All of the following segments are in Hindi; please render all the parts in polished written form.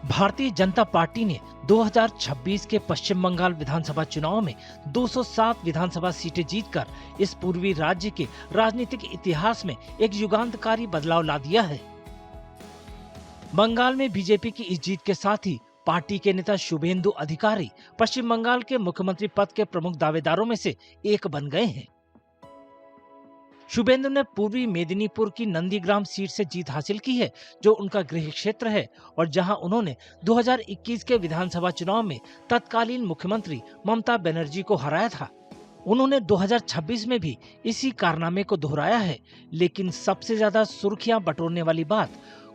भारतीय जनता पार्टी ने 2026 के पश्चिम बंगाल विधानसभा चुनाव में 207 विधानसभा सीटें जीतकर इस पूर्वी राज्य के राजनीतिक इतिहास में एक युगांतकारी बदलाव ला दिया है। बंगाल में बीजेपी की इस जीत के साथ ही पार्टी के नेता शुभेंदु अधिकारी पश्चिम बंगाल के मुख्यमंत्री पद के प्रमुख दावेदारों में से एक बन गए हैं। शुभेंदु ने पूर्वी मेदिनीपुर की नंदीग्राम सीट से जीत हासिल की है, जो उनका गृह क्षेत्र है और जहां उन्होंने 2021 के विधानसभा चुनाव में तत्कालीन मुख्यमंत्री ममता बनर्जी को हराया था। उन्होंने 2026 में भी इसी कारनामे को दोहराया है, लेकिन सबसे ज्यादा सुर्खियां बटोरने वाली बात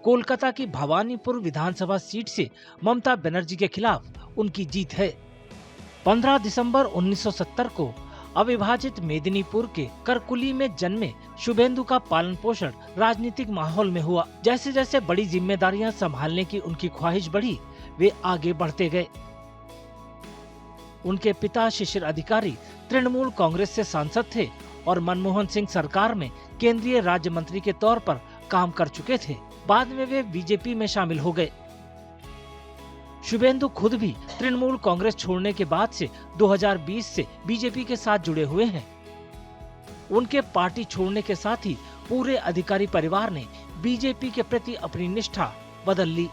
कोलकाता की भवानीपुर विधानसभा सीट से ममता बनर्जी के खिलाफ उनकी जीत है। 15 दिसंबर 1970 को अविभाजित मेदिनीपुर के करकुली में जन्मे शुभेंदु का पालन पोषण राजनीतिक माहौल में हुआ। जैसे जैसे बड़ी जिम्मेदारियां संभालने की उनकी ख्वाहिश बढ़ी, वे आगे बढ़ते गए। उनके पिता शिशिर अधिकारी तृणमूल कांग्रेस से सांसद थे और मनमोहन सिंह सरकार में केंद्रीय राज्य मंत्री के तौर पर काम कर चुके थे। बाद में वे बीजेपी में शामिल हो गए। शुभेंदु खुद भी तृणमूल कांग्रेस छोड़ने के बाद से 2020 से बीजेपी के साथ जुड़े हुए हैं। उनके पार्टी छोड़ने के साथ ही पूरे अधिकारी परिवार ने बीजेपी के प्रति अपनी निष्ठा बदल ली।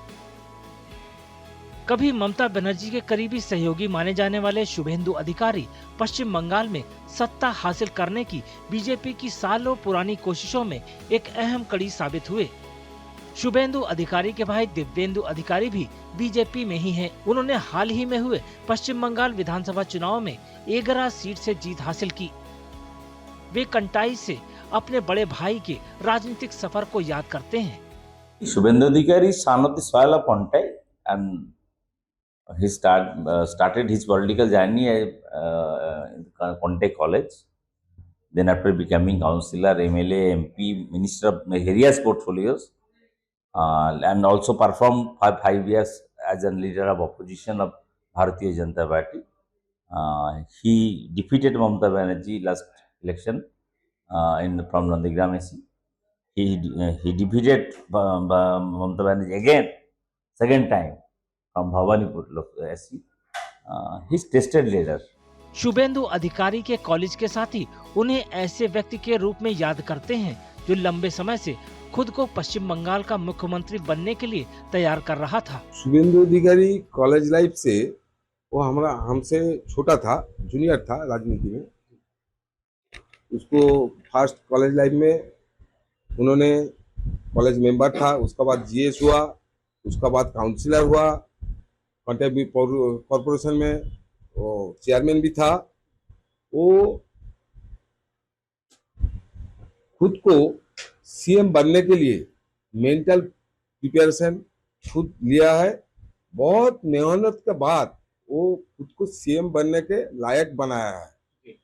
कभी ममता बनर्जी के करीबी सहयोगी माने जाने वाले शुभेंदु अधिकारी पश्चिम बंगाल में सत्ता हासिल करने की बीजेपी की सालों पुरानी कोशिशों में एक अहम कड़ी साबित हुए। शुभेंदु अधिकारी के भाई दिव्येंदु अधिकारी भी बीजेपी में ही हैं। उन्होंने हाल ही में हुए पश्चिम बंगाल विधानसभा चुनाव में 11 सीट से जीत हासिल की। वे कंटाई से अपने बड़े भाई के राजनीतिक सफर को याद करते हैं। शुभेंदु अधिकारी son of the soil of Contai, and he started his political journey in Contai College. Then after becoming councillor, MLA, MP, minister of various portfolios, and also performed 5 years as a leader of opposition of Bharatiya Janata Party. He defeated Mamata Banerjee last election from Nandigram SC. He defeated Mamata Banerjee again, second time from Bhawanipur SC. He's tested leader. Suvendu अधिकारी के कॉलेज के साथी उन्हें ऐसे व्यक्ति के रूप में याद करते हैं जो लंबे समय से खुद को पश्चिम बंगाल का मुख्यमंत्री बनने के लिए तैयार कर रहा था। शुभेंदु अधिकारी कॉलेज लाइफ से वो हमसे छोटा था, जूनियर था राजनीति में। उसको फर्स्ट कॉलेज लाइफ में उन्होंने कॉलेज मेंबर था, उसका बाद जीएस हुआ, उसका बाद काउंसिलर हुआ, कंटेबी कॉर्पोरेशन में वो चेयरमैन भी था। वो खुद को सीएम बनने के लिए मेंटल प्रिपरेशन खुद लिया है। बहुत मेहनत के बाद वो खुद को सीएम बनने के लायक बनाया है।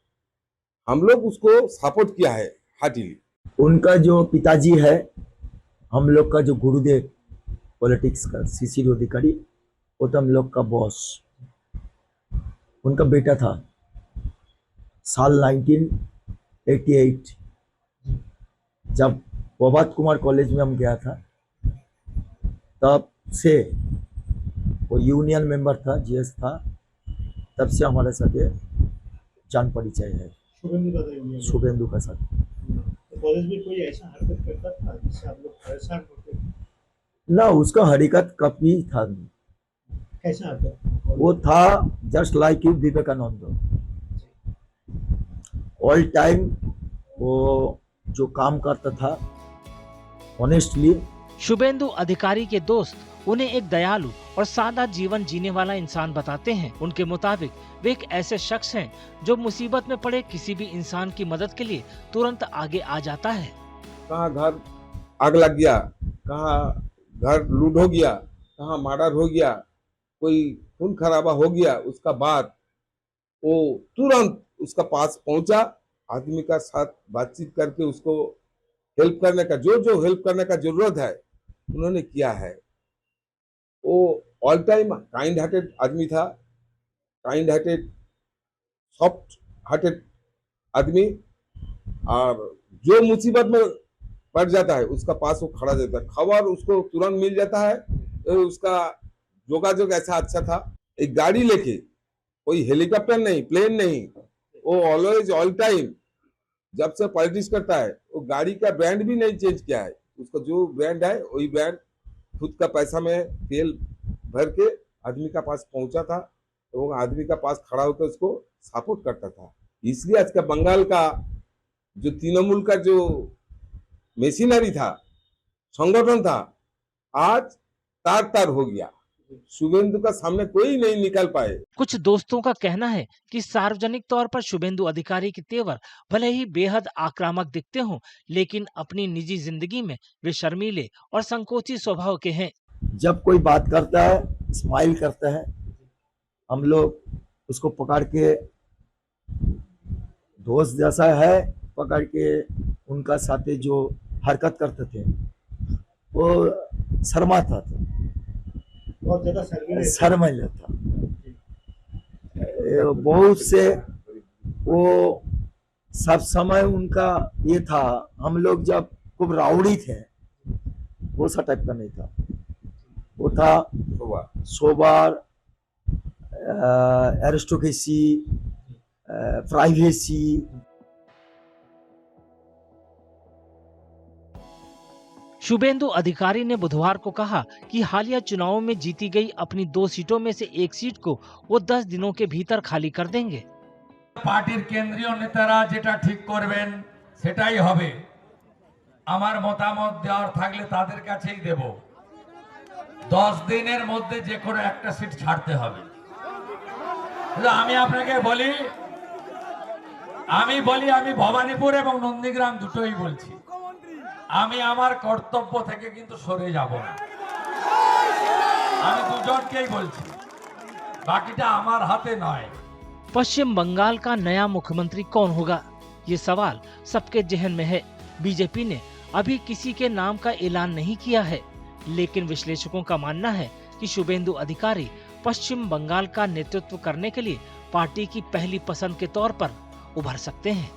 हम लोग उसको सपोर्ट किया है हार्टिली। उनका जो पिताजी है, हम लोग का जो गुरुदेव पॉलिटिक्स का शिशिर अधिकारी, वो तो हम लोग का बॉस। उनका बेटा था। साल 1988 जब प्रभात कुमार कॉलेज में हम गया था, तब से वो यूनियन मेंबर था, जीएस था। तब से हमारे साथ जान परिचय है शुभेंदु का साथ। तो कॉलेज में कोई ऐसा हरकत करता था जिससे आप लोग परेशान होते थे? ना, उसका हरकत कभी था नहीं। कैसा हरकत? वो था just like you Vivekananda. All time वो जो काम करता था ऑनेस्टली। शुभेंदु अधिकारी के दोस्त उन्हें एक दयालु और सादा जीवन जीने वाला इंसान बताते हैं। उनके मुताबिक वे एक ऐसे शख्स हैं जो मुसीबत में पड़े किसी भी इंसान की मदद के लिए तुरंत आगे आ जाता है। कहाँ घर आग लग गया, कहाँ घर लूट हो गया, कहाँ मर्डर हो गया, कोई खून खराबा हो गया, उसका बाद वो तुरंत उसका पास पहुंचा, आदमी का साथ बातचीत करके उसको हेल्प करने का जो हेल्प करने का जरूरत है उन्होंने किया है। वो ऑल टाइम काइंड हार्टेड आदमी था, काइंड हार्टेड, सॉफ्ट हार्टेड आदमी। और जो मुसीबत में पड़ जाता है उसका पास वो खड़ा रहता है, खबर उसको तुरंत मिल जाता है। उसका जोगाजोग ऐसा अच्छा था, एक गाड़ी लेके, कोई हेलीकॉप्टर नहीं, प्लेन नहीं, वो ऑलवेज ऑल टाइम जब से पॉलिटिक्स करता है वो गाड़ी का ब्रांड भी नहीं चेंज किया है। उसका जो ब्रांड है वही ब्रांड खुद का पैसा में तेल भर के आदमी का पास पहुंचा था, तो आदमी का पास खड़ा होकर उसको सपोर्ट करता था। इसलिए आज का बंगाल का जो तृणमूल का जो मशीनरी था, संगठन था, आज तार तार हो गया। शुभेंदु का सामने कोई नहीं निकल पाए। कुछ दोस्तों का कहना है कि सार्वजनिक तौर पर शुभेंदु अधिकारी के तेवर भले ही बेहद आक्रामक दिखते हों, लेकिन अपनी निजी जिंदगी में वे शर्मीले और संकोची स्वभाव के हैं। जब कोई बात करता है स्माइल करता है, हम लोग उसको पकड़ के दोस्त जैसा है, पकड़ के उनका साथे जो हरकत करते थे वो शर्माता था, बहुत ज्यादा शर्मिला था। बहुत से वो सब समय उनका ये था, हम लोग जब खूब राउडी थे वो सा टाइप का नहीं था, वो था सोबर, एरिस्टोक्रेसी, प्राइवेसी। शुभेंदु अधिकारी ने बुधवार को कहा कि हालिया चुनावों में जीती गई अपनी 2 सीटों में से एक सीट को वो 10 दिनों के भीतर खाली कर देंगे। पार्टिर केंद्रीय नेतारा जेटा ठीक करबेन सेटाई होबे, आमार मतामत देওয়ার থাকলে তাদের কাছেই দেব। 10 দিনের মধ্যে যে কোনো একটা সিট ছাড়তে হবে। আমি আপনাকে বলি, আমি ভবানীপুর এবং নন্দীগ্রাম দুটোই বলছি, আমি আমার কর্তব্য থেকে কিন্তু সরে যাব না। আমি দুজনকেই বলছি, বাকিটা আমার হাতে নয়। पश्चिम बंगाल का नया मुख्यमंत्री कौन होगा, ये सवाल सबके जहन में है। बीजेपी ने अभी किसी के नाम का ऐलान नहीं किया है, लेकिन विश्लेषकों का मानना है कि शुभेंदु अधिकारी पश्चिम बंगाल का नेतृत्व करने के लिए पार्टी की पहली पसंद के तौर पर उभर सकते हैं।